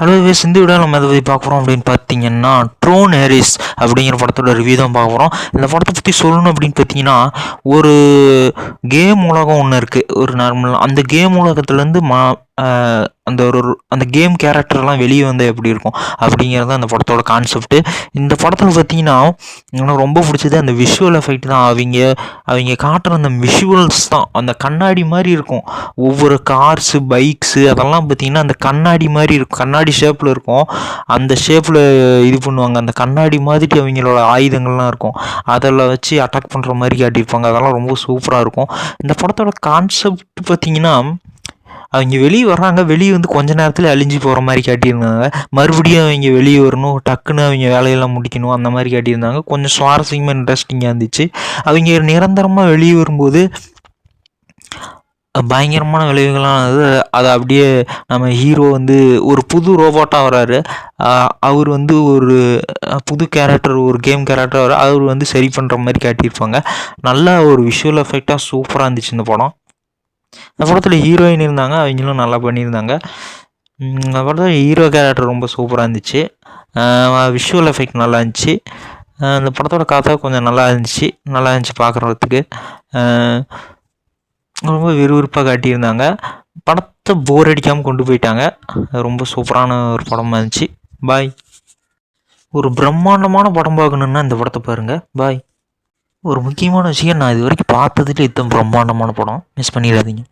Hello ways இந்த video நம்ம எதை பற்றி பார்க்க போகிறோம் அப்படின்னு பார்த்தீங்கன்னா ட்ரோன் ஹேரிஸ் அப்படிங்கிற படத்தோட ரிவ்யூ தான் பார்க்க போகிறோம். இந்த படத்தை பற்றி சொல்லணும் அப்படின்னு பார்த்தீங்கன்னா ஒரு கேம் உலகம் ஒன்று இருக்குது. ஒரு நார்மல் அந்த கேம் உலகத்துலேருந்து அந்த கேம் கேரக்டர்லாம் வெளியே வந்தால் எப்படி இருக்கும் அப்படிங்கிறது தான் அந்த படத்தோட கான்செப்ட்டு. இந்த படத்தில் பார்த்தீங்கன்னா எனக்கு ரொம்ப பிடிச்சது அந்த விஷுவல் எஃபெக்ட் தான். அவங்க காட்டுற அந்த விஷுவல்ஸ் தான் அந்த கண்ணாடி மாதிரி இருக்கும். ஒவ்வொரு கார்ஸு பைக்ஸு அதெல்லாம் பார்த்திங்கன்னா அந்த கண்ணாடி மாதிரி இருக்கும், கண்ணாடி ஷேப்பில் இருக்கும். அந்த ஷேப்பில் இது பண்ணுவாங்க, அந்த கண்ணாடி மாதிரி அவங்களோட ஆயுதங்கள்லாம் இருக்கும். அதில் வச்சு அட்டாக் பண்ணுற மாதிரி காட்டியிருப்பாங்க. அதெல்லாம் ரொம்ப சூப்பராக இருக்கும். இந்த படத்தோட கான்செப்ட் பார்த்திங்கன்னா அவங்க வெளியே வர்றாங்க, வெளியே வந்து கொஞ்ச நேரத்தில் அழிஞ்சு போகிற மாதிரி காட்டியிருந்தாங்க. மறுபடியும் அவங்க வெளியே வரணும், டக்குன்னு அவங்க வேலையெல்லாம் முடிக்கணும், அந்த மாதிரி காட்டியிருந்தாங்க. கொஞ்சம் சுவாரஸ்யமாக இன்ட்ரெஸ்டிங்காக இருந்துச்சு. அவங்க நிரந்தரமாக வெளியே வரும்போது பயங்கரமான விளைவுகள்லாம் அதை அப்படியே நம்ம ஹீரோ வந்து ஒரு புது ரோபோட்டாக வராரு. அவர் வந்து ஒரு புது கேரக்டர், ஒரு கேம் கேரக்டர் வர அவர் வந்து சரி பண்ணுற மாதிரி காட்டியிருப்பாங்க. நல்ல ஒரு விஷுவல் எஃபெக்டாக சூப்பராக இருந்துச்சு இந்த படம். இந்த படத்தில் ஹீரோயின் இருந்தாங்க, அவங்களும் நல்லா பண்ணியிருந்தாங்க. இந்த படத்தில் ஹீரோ கேரக்டர் ரொம்ப சூப்பராக இருந்துச்சு. விஷுவல் எஃபெக்ட் நல்லா இருந்துச்சு. இந்த படத்தோட கதை கொஞ்சம் நல்லா இருந்துச்சு பார்க்குறதுக்கு. ரொம்ப விறுவிறுப்பாக காட்டியிருந்தாங்க. படத்தை போர் அடிக்காமல் கொண்டு போயிட்டாங்க. ரொம்ப சூப்பரான ஒரு படமாக இருந்துச்சு. பாய். ஒரு பிரம்மாண்டமான படம் பார்க்கணுன்னா இந்த படத்தை பாருங்கள். பாய். ஒரு முக்கியமான விஷயம், நான் இது வரைக்கும் பார்த்ததுல இத்தனை பிரம்மாண்டமான படம் மிஸ் பண்ணிடாதீங்க.